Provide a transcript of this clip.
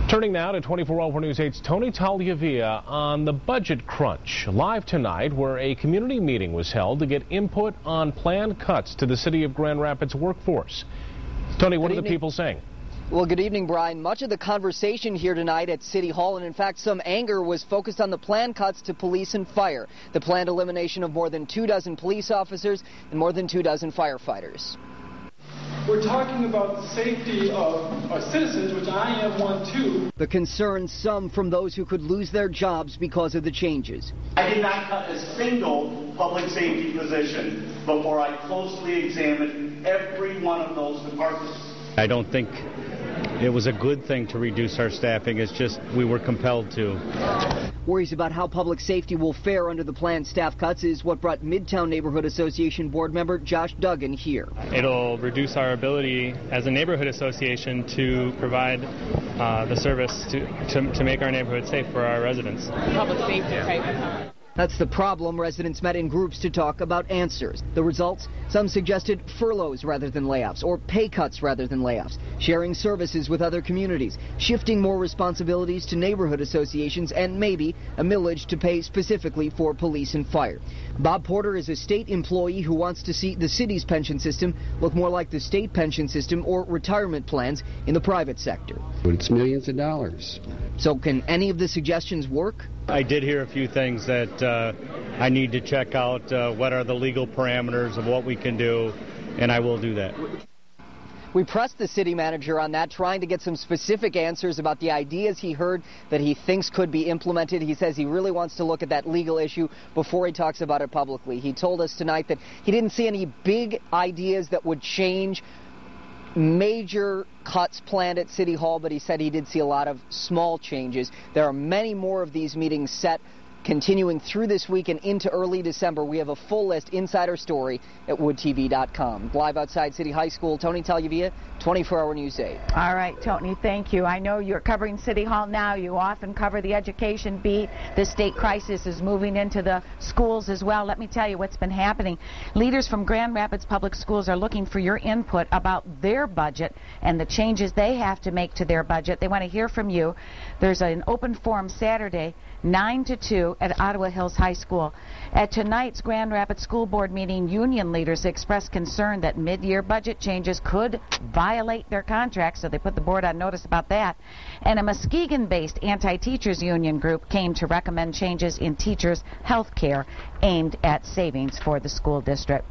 Turning now to 24 Hour News 8's Tony Tagliavia on the budget crunch. Live tonight, where a community meeting was held to get input on planned cuts to the city of Grand Rapids workforce. Tony, what are the people saying? Well, good evening, Brian. Much of the conversation here tonight at City Hall, and in fact some anger, was focused on the planned cuts to police and fire. The planned elimination of more than 24 police officers and more than 24 firefighters. We're talking about the safety of our citizens, which I am one too. The concerns, some from those who could lose their jobs because of the changes. I did not cut a single public safety position before I closely examined every one of those departments. I don't think it was a good thing to reduce our staffing. It's just we were compelled to. Worries about how public safety will fare under the planned staff cuts is what brought Midtown Neighborhood Association board member Josh Duggan here. It'll reduce our ability as a neighborhood association to provide the service to make our neighborhood safe for our residents. Public safety type. That's the problem. Residents met in groups to talk about answers. The results? Some suggested furloughs rather than layoffs, or pay cuts rather than layoffs, sharing services with other communities, shifting more responsibilities to neighborhood associations, and maybe a millage to pay specifically for police and fire. Bob Porter is a state employee who wants to see the city's pension system look more like the state pension system or retirement plans in the private sector. But it's millions of dollars. So can any of the suggestions work? I did hear a few things that I need to check out. What are the legal parameters of what we can do, and I will do that. We pressed the city manager on that, trying to get some specific answers about the ideas he heard that he thinks could be implemented. He says he really wants to look at that legal issue before he talks about it publicly. He told us tonight that he didn't see any big ideas that would change major cuts planned at City Hall, but he said he did see a lot of small changes. There are many more of these meetings set continuing through this week and into early December. We have a full list inside our story at woodtv.com. Live outside City High School, Tony Tagliavia, 24 Hour News 8. All right, Tony, thank you. I know you're covering City Hall now. You often cover the education beat. The state crisis is moving into the schools as well. Let me tell you what's been happening. Leaders from Grand Rapids Public Schools are looking for your input about their budget and the changes they have to make to their budget. They want to hear from you. There's an open forum Saturday, 9 to 2 at Ottawa Hills High School. At tonight's Grand Rapids School Board meeting, union leaders expressed concern that mid-year budget changes could violate their contracts, so they put the board on notice about that. And a Muskegon-based anti-teachers union group came to recommend changes in teachers' health care aimed at savings for the school district.